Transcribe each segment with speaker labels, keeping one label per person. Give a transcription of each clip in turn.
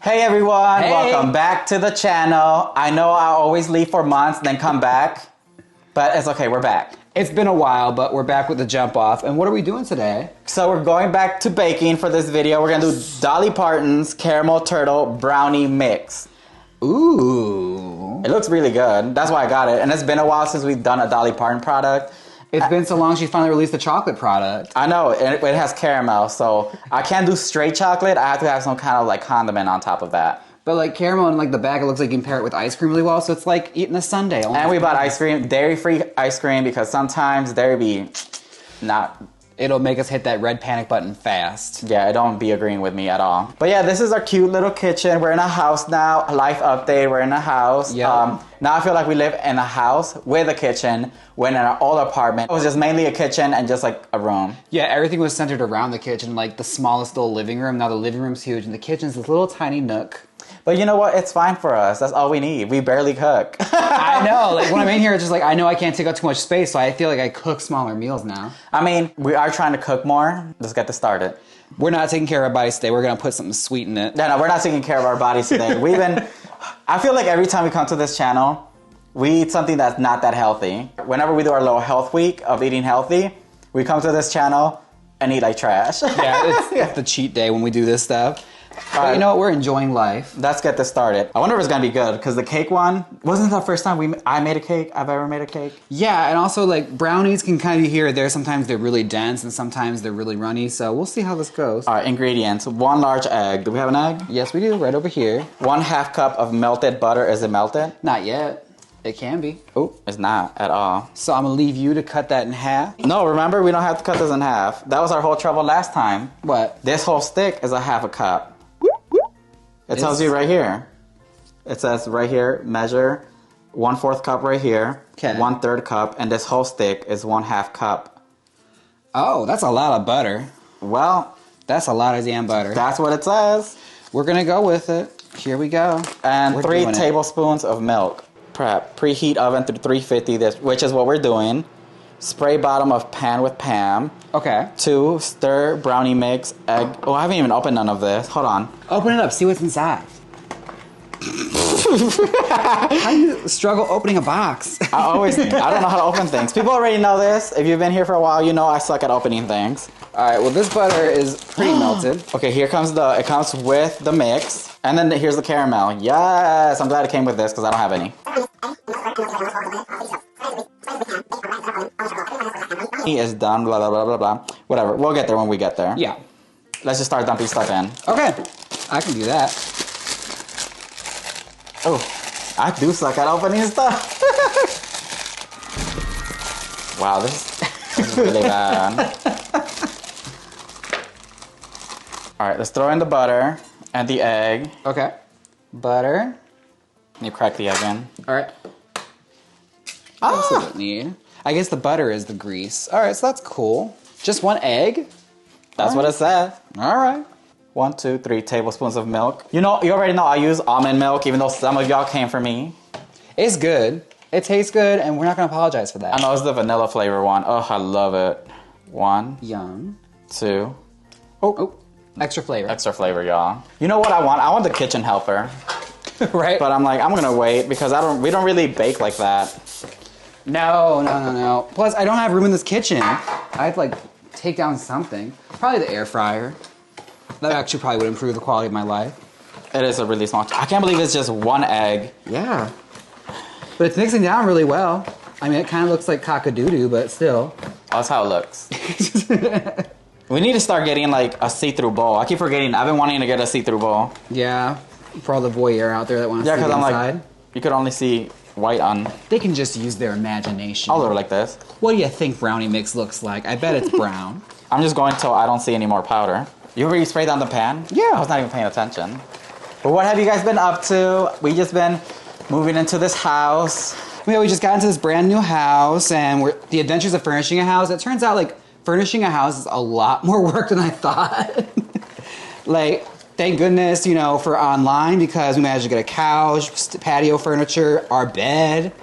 Speaker 1: Hey everyone,
Speaker 2: Hey.
Speaker 1: Welcome back to the channel. I know I always leave for months and then come back, but it's okay, we're back.
Speaker 2: It's been a while, but we're back with the jump off. And what are we doing today?
Speaker 1: So we're going back to baking for this video. We're gonna do Dolly Parton's Caramel Turtle Brownie Mix.
Speaker 2: Ooh.
Speaker 1: It looks really good. That's why I got it. And it's been a while since we've done a Dolly Parton product.
Speaker 2: It's been so long she finally released the chocolate product.
Speaker 1: I know, and it has caramel, so I can't do straight chocolate. I have to have some kind of like condiment on top of that.
Speaker 2: But like caramel in like the bag, it looks like you can pair it with ice cream really well, so it's like eating a sundae.
Speaker 1: And we bought ice cream, dairy-free ice cream, because sometimes dairy be not...
Speaker 2: It'll make us hit that red panic button fast.
Speaker 1: Yeah, it don't be agreeing with me at all. But yeah, this is our cute little kitchen. We're in a house now. Life update, we're in a house.
Speaker 2: Yeah.
Speaker 1: Now I feel like we live in a house with a kitchen when in our old apartment it was just mainly a kitchen and just like a room.
Speaker 2: Yeah, everything was centered around the kitchen, like the smallest little living room. Now the living room's huge and the kitchen's this little tiny nook.
Speaker 1: But you know what? It's fine for us. That's all we need. We barely cook.
Speaker 2: I know. Like when I'm in here, it's just like I know I can't take up too much space, so I feel like I cook smaller meals now.
Speaker 1: I mean, we are trying to cook more. Let's get this started.
Speaker 2: We're not taking care of our bodies today. We're gonna put something sweet in it.
Speaker 1: No, we're not taking care of our bodies today. I feel like every time we come to this channel, we eat something that's not that healthy. Whenever we do our little health week of eating healthy, we come to this channel and eat like trash.
Speaker 2: Yeah, it's the cheat day when we do this stuff. But you know what? We're enjoying life.
Speaker 1: Let's get this started. I wonder if it's gonna be good, because the cake one, wasn't the first time I made a cake I've ever made a cake?
Speaker 2: Yeah, and also like brownies can kind of be here or there. Sometimes they're really dense and sometimes they're really runny. So we'll see how this goes.
Speaker 1: All right, ingredients. 1 large egg. Do we have an egg?
Speaker 2: Yes, we do. Right over here.
Speaker 1: 1/2 cup of melted butter. Is it melted?
Speaker 2: Not yet. It can be.
Speaker 1: Oh, it's not at all.
Speaker 2: So I'm gonna leave you to cut that in half.
Speaker 1: No, remember, we don't have to cut this in half. That was our whole trouble last time.
Speaker 2: What?
Speaker 1: This whole stick is 1/2 cup. It tells you right here. It says right here, measure 1/4 cup right here,
Speaker 2: Okay.
Speaker 1: 1/3 cup, and this whole stick is 1/2 cup.
Speaker 2: Oh, that's a lot of butter.
Speaker 1: Well,
Speaker 2: That's a lot of damn butter.
Speaker 1: that's what it says.
Speaker 2: We're gonna go with it. Here we go.
Speaker 1: And
Speaker 2: We're
Speaker 1: 3
Speaker 2: doing it.
Speaker 1: tablespoons of milk. Prep. Preheat oven to 350, which is what we're doing. Spray bottom of pan with Pam.
Speaker 2: Okay.
Speaker 1: 2, stir brownie mix, egg. Oh, I haven't even opened none of this. Hold on.
Speaker 2: Open it up. See what's inside. How do you struggle opening a box?
Speaker 1: I don't know how to open things. People already know this. If you've been here for a while, you know I suck at opening things.
Speaker 2: All right. Well, this butter is pretty melted.
Speaker 1: Okay, it comes with the mix. And then here's the caramel. Yes, I'm glad it came with this because I don't have any. He is done, blah, blah, blah, blah, blah. Whatever, we'll get there when we get there.
Speaker 2: Yeah.
Speaker 1: Let's just start dumping stuff in.
Speaker 2: Okay. I can do that.
Speaker 1: Oh, I do suck at opening stuff. Wow, this is really bad. All right, let's throw in the butter and the egg.
Speaker 2: Okay. Butter.
Speaker 1: You crack the egg in.
Speaker 2: All right. What else does it need? I guess the butter is the grease. All right, so that's cool. Just 1 egg?
Speaker 1: That's what it says. All right. 1, 2, 3 tablespoons of milk. You already know I use almond milk, even though some of y'all came for me.
Speaker 2: It's good. It tastes good, and we're not going to apologize for that.
Speaker 1: I know it's the vanilla flavor one. Oh, I love it. 1,
Speaker 2: Yum.
Speaker 1: 2.
Speaker 2: Oh, extra flavor.
Speaker 1: Extra flavor, y'all. You know what I want? I want the kitchen helper.
Speaker 2: Right?
Speaker 1: But I'm like, I'm gonna wait because we don't really bake like that.
Speaker 2: No. Plus, I don't have room in this kitchen. I'd like take down something. Probably the air fryer. That actually probably would improve the quality of my life.
Speaker 1: It is a really small. I can't believe it's just 1 egg.
Speaker 2: Yeah. But it's mixing down really well. I mean, it kind of looks like cock-a-doo-doo, but still.
Speaker 1: Oh, that's how it looks. We need to start getting like a see-through bowl. I keep forgetting. I've been wanting to get a see-through bowl.
Speaker 2: Yeah. For all the voyeur out there that want to see
Speaker 1: Yeah, because I'm
Speaker 2: inside.
Speaker 1: like, you could only see white on.
Speaker 2: They can just use their imagination.
Speaker 1: I'll do it like this.
Speaker 2: What do you think brownie mix looks like? I bet it's brown.
Speaker 1: I'm just going till I don't see any more powder. You already sprayed on the pan?
Speaker 2: Yeah.
Speaker 1: I was not even paying attention. But what have you guys been up to? We just been moving into this house.
Speaker 2: Yeah, we just got into this brand new house, and we're the adventures of furnishing a house. It turns out, like, furnishing a house is a lot more work than I thought. Like, thank goodness, for online, because we managed to get a couch, patio furniture, our bed.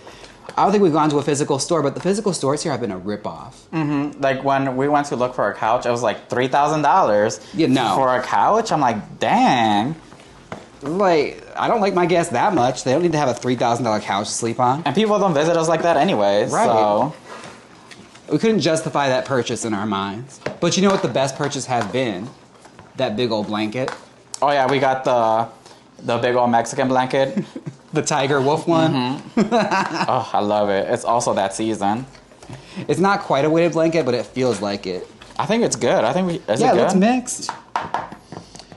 Speaker 2: I don't think we've gone to a physical store, but the physical stores here have been a ripoff.
Speaker 1: Mm-hmm. Like when we went to look for a couch, it was like $3,000
Speaker 2: no.
Speaker 1: for a couch. I'm like, dang.
Speaker 2: Like, I don't like my guests that much. They don't need to have a $3,000 couch to sleep on.
Speaker 1: And people don't visit us like that anyways.
Speaker 2: Right.
Speaker 1: So
Speaker 2: We couldn't justify that purchase in our minds. But you know what the best purchase has been? That big old blanket.
Speaker 1: oh yeah, we got the big old Mexican blanket.
Speaker 2: The tiger wolf one.
Speaker 1: Oh, I love it. It's also that season.
Speaker 2: It's not quite a weighted blanket, but it feels like it.
Speaker 1: I think it's good. I think is
Speaker 2: Yeah,
Speaker 1: it good?
Speaker 2: it's mixed.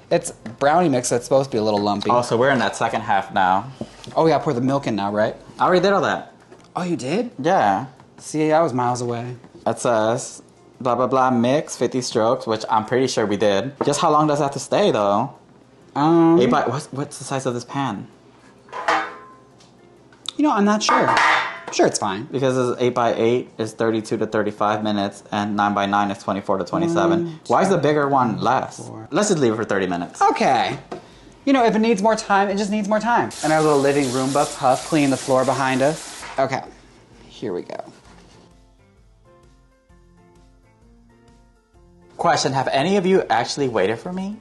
Speaker 2: It's brownie mix, so it's supposed to be a little lumpy.
Speaker 1: Oh, so we're in that second half now.
Speaker 2: Oh, yeah, pour the milk in now, right?
Speaker 1: I already did all that.
Speaker 2: Oh, you did?
Speaker 1: Yeah.
Speaker 2: See, I was miles away.
Speaker 1: It says blah blah blah mix 50 strokes, which I'm pretty sure we did. Just how long does that have to stay though? 8 by what's the size of this pan?
Speaker 2: You know, I'm not sure. I'm sure it's fine.
Speaker 1: Because it's 8 by 8 is 32 to 35 minutes, and 9 by 9 is 24 to 27. Why is the bigger one less? Let's just leave it for 30 minutes.
Speaker 2: Okay. You know, if it needs more time, it just needs more time. And our little living Roomba Puff cleaning the floor behind us. Okay. Here we go.
Speaker 1: Question: have any of you actually waited for me?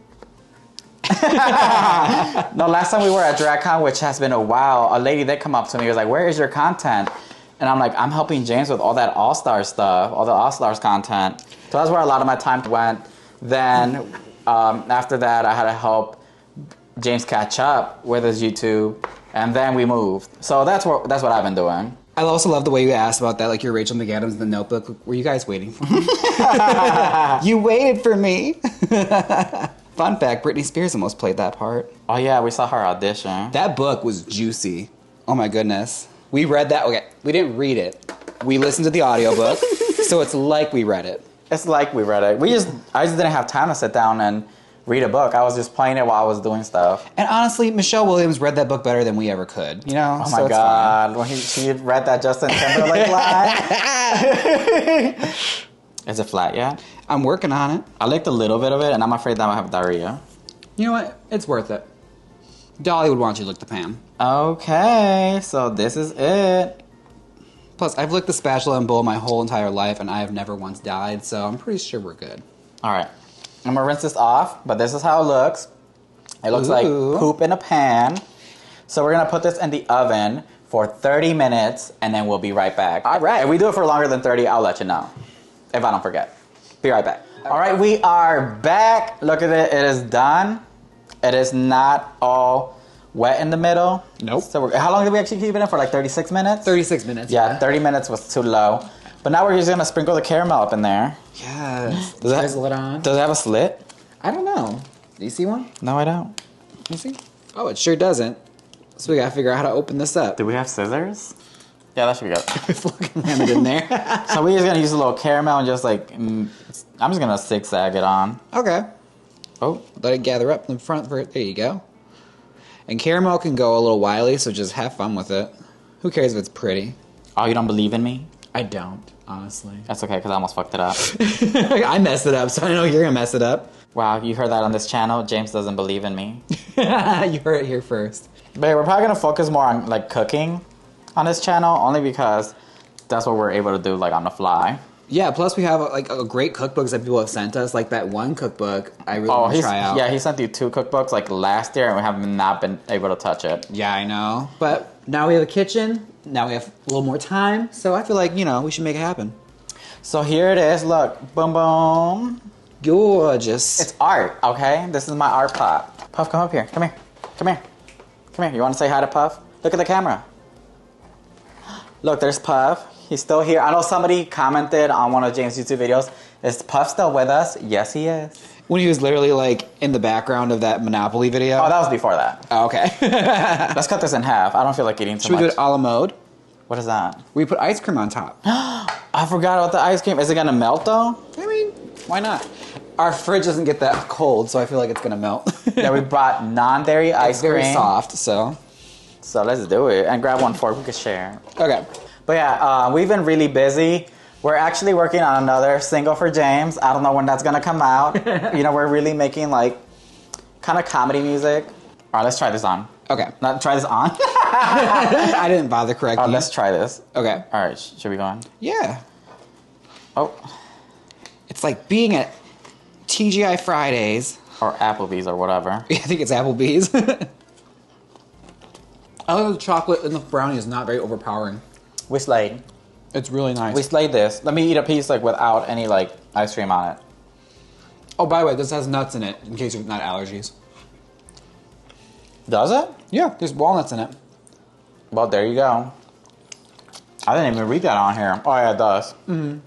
Speaker 1: No, last time we were at DragCon, which has been a while, a lady did come up to me and was like, where is your content? And I'm like, I'm helping James with all that All-Star stuff, all the All-Stars content. So that's where a lot of my time went. Then after that, I had to help James catch up with his YouTube, and then we moved. So that's what I've been doing.
Speaker 2: I also love the way you asked about that, like you're Rachel McAdams in The Notebook. Were you guys waiting for me? You waited for me. Fun fact, Britney Spears almost played that part.
Speaker 1: Oh yeah, we saw her audition.
Speaker 2: That book was juicy. Oh my goodness. We read that. Okay, we didn't read it. We listened to the audiobook. So it's like we read it.
Speaker 1: It's like we read it. I just didn't have time to sit down and read a book. I was just playing it while I was doing stuff.
Speaker 2: And honestly, Michelle Williams read that book better than we ever could. You know?
Speaker 1: Oh my God. When she read that Justin Timberlake line. Is it flat yet?
Speaker 2: I'm working on it.
Speaker 1: I licked a little bit of it, and I'm afraid that I might have diarrhea.
Speaker 2: You know what? It's worth it. Dolly would want you to lick the pan.
Speaker 1: Okay, so this is it.
Speaker 2: Plus, I've licked the spatula and bowl my whole entire life, and I have never once died, so I'm pretty sure we're good.
Speaker 1: All right. I'm going to rinse this off, but this is how it looks. It looks like poop in a pan. So we're going to put this in the oven for 30 minutes, and then we'll be right back. All right. If we do it for longer than 30, I'll let you know. If I don't forget. Be right back. All right, we are back. Look at it. It is done. It is not all wet in the middle.
Speaker 2: Nope.
Speaker 1: So how long did we actually keep it in for? Like 36 minutes?
Speaker 2: 36 minutes.
Speaker 1: Yeah, 30 minutes was too low. But now we're just going to sprinkle the caramel up in there.
Speaker 2: Yes.
Speaker 1: Does it
Speaker 2: Drizzle it on.
Speaker 1: Does it have a slit?
Speaker 2: I don't know. Do you see one?
Speaker 1: No, I don't.
Speaker 2: You see? Oh, it sure doesn't. So we gotta figure out how to open this up.
Speaker 1: Do we have scissors? Yeah, that should be good.
Speaker 2: Fucking ram it in there.
Speaker 1: So we're just going to use a little caramel and just like, I'm just going to zigzag it on.
Speaker 2: Okay.
Speaker 1: Oh.
Speaker 2: Let it gather up in the front. There you go. And caramel can go a little wily, so just have fun with it. Who cares if it's pretty?
Speaker 1: Oh, you don't believe in me?
Speaker 2: I don't, honestly.
Speaker 1: That's okay, because I almost fucked it up.
Speaker 2: I messed it up, so I know you're gonna mess it up.
Speaker 1: Wow, you heard that on this channel? James doesn't believe in me.
Speaker 2: You heard it here first.
Speaker 1: But we're probably going to focus more on like cooking on this channel, only because that's what we're able to do like on the fly.
Speaker 2: Yeah, plus we have like a great cookbooks that people have sent us, like that one cookbook I really want to try out.
Speaker 1: Yeah, he sent you 2 cookbooks like last year, and we have not been able to touch it.
Speaker 2: Yeah, I know. But now we have a kitchen, now we have a little more time, so I feel like, you know, we should make it happen.
Speaker 1: So here it is, look, boom boom.
Speaker 2: Gorgeous.
Speaker 1: It's art, okay? This is my art pot. Puff, come up here, come here, come here. Come here, you want to say hi to Puff? Look at the camera. Look, there's Puff. He's still here. I know somebody commented on one of James' YouTube videos. Is Puff still with us? Yes, he is.
Speaker 2: When he was literally like in the background of that Monopoly video.
Speaker 1: Oh, that was before that.
Speaker 2: Oh, okay.
Speaker 1: Let's cut this in half. I don't feel like eating too
Speaker 2: Should
Speaker 1: much.
Speaker 2: we do it a la mode?
Speaker 1: What is that?
Speaker 2: We put ice cream on top.
Speaker 1: I forgot about the ice cream. Is it going to melt though?
Speaker 2: I mean, why not? Our fridge doesn't get that cold, so I feel like it's going to melt.
Speaker 1: Yeah, we brought non-dairy ice cream.
Speaker 2: Very soft, so.
Speaker 1: So let's do it. And grab one fork. We can share.
Speaker 2: Okay.
Speaker 1: But yeah, we've been really busy. We're actually working on another single for James. I don't know when that's going to come out. You know, we're really making like kind of comedy music. All right, let's try this on.
Speaker 2: Okay.
Speaker 1: Not try this on?
Speaker 2: I didn't bother correcting you.
Speaker 1: Let's try this.
Speaker 2: Okay.
Speaker 1: All right, should we go on?
Speaker 2: Yeah.
Speaker 1: Oh.
Speaker 2: It's like being at TGI Fridays.
Speaker 1: Or Applebee's or whatever.
Speaker 2: I think it's Applebee's. I like the chocolate in the brownie is not very overpowering.
Speaker 1: We slayed.
Speaker 2: It's really nice.
Speaker 1: We slayed this. Let me eat a piece like without any like ice cream on it.
Speaker 2: Oh, by the way, this has nuts in it in case you're not allergies.
Speaker 1: Does it?
Speaker 2: Yeah, there's walnuts in it.
Speaker 1: Well, there you go. I didn't even read that on here. Oh yeah, it does. Mm-hmm.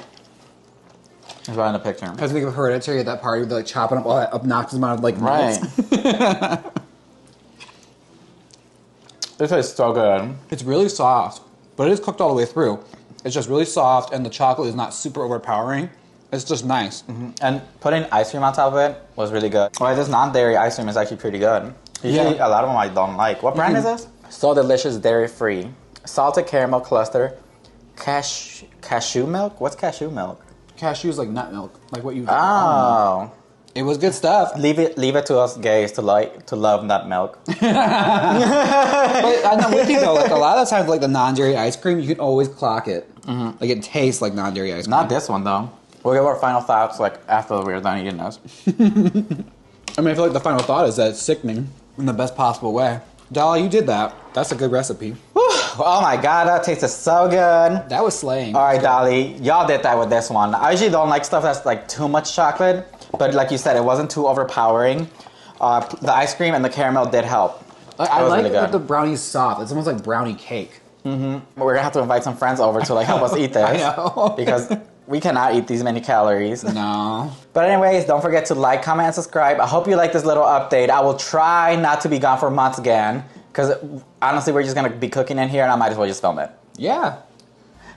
Speaker 1: It's right in the picture.
Speaker 2: I think of Hereditary at that party where they're like chopping up all that obnoxious amount of like
Speaker 1: right. This is so good.
Speaker 2: It's really soft, but it is cooked all the way through. It's just really soft, and the chocolate is not super overpowering. It's just nice.
Speaker 1: Mm-hmm. And putting ice cream on top of it was really good. Well, this non-dairy ice cream is actually pretty good. Usually, a lot of them I don't like. What brand is this? So delicious, dairy-free. Salted caramel cluster. Cashew milk? What's cashew milk?
Speaker 2: Cashew is like nut milk, like what you.
Speaker 1: Oh,
Speaker 2: it was good stuff.
Speaker 1: Leave it to us gays to love nut milk.
Speaker 2: But I'm with you though. Like a lot of times, like the non-dairy ice cream, you can always clock it. Mm-hmm. Like it tastes like non-dairy ice cream.
Speaker 1: Not this one though. We'll give our final thoughts like after we're done eating this.
Speaker 2: I mean, I feel like the final thought is that it's sickening in the best possible way. Dolly, you did that. That's a good recipe.
Speaker 1: Whew. Oh my god, that tasted so good.
Speaker 2: That was slaying.
Speaker 1: All right, Dolly, y'all did that with this one. I usually don't like stuff that's like too much chocolate, but like you said, it wasn't too overpowering. The ice cream and the caramel did help.
Speaker 2: I like that the brownie's soft. It's almost like brownie cake.
Speaker 1: Mm-hmm. We're gonna have to invite some friends over to like help us eat this.
Speaker 2: I know.
Speaker 1: Because we cannot eat these many calories.
Speaker 2: No.
Speaker 1: But anyways, don't forget to like, comment, and subscribe. I hope you like this little update. I will try not to be gone for months again. Because honestly, we're just going to be cooking in here and I might as well just film it.
Speaker 2: Yeah.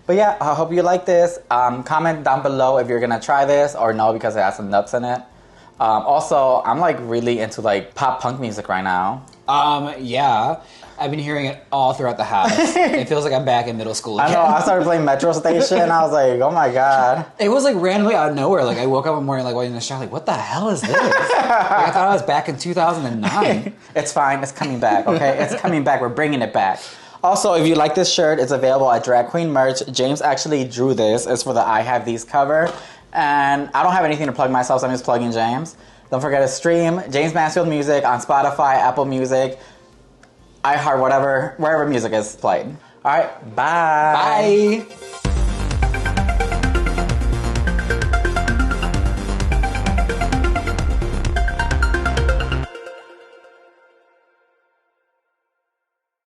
Speaker 1: But yeah, I hope you like this. Comment down below if you're going to try this or no because it has some nuts in it. Also, I'm like really into like pop punk music right now.
Speaker 2: Yeah. I've been hearing it all throughout the house. It feels like I'm back in middle school again.
Speaker 1: I know, I started playing Metro Station and I was like, oh my god.
Speaker 2: It was like randomly out of nowhere. Like I woke up one morning like while in the shower, like what the hell is this? Like, I thought I was back in 2009.
Speaker 1: It's fine, it's coming back, okay? It's coming back, we're bringing it back. Also, if you like this shirt, it's available at Drag Queen Merch. James actually drew this. It's for the I Have These cover. And I don't have anything to plug myself, so I'm just plugging James. Don't forget to stream James Mansfield Music on Spotify, Apple Music, iHeart, wherever music is played. All right, bye.
Speaker 2: Bye.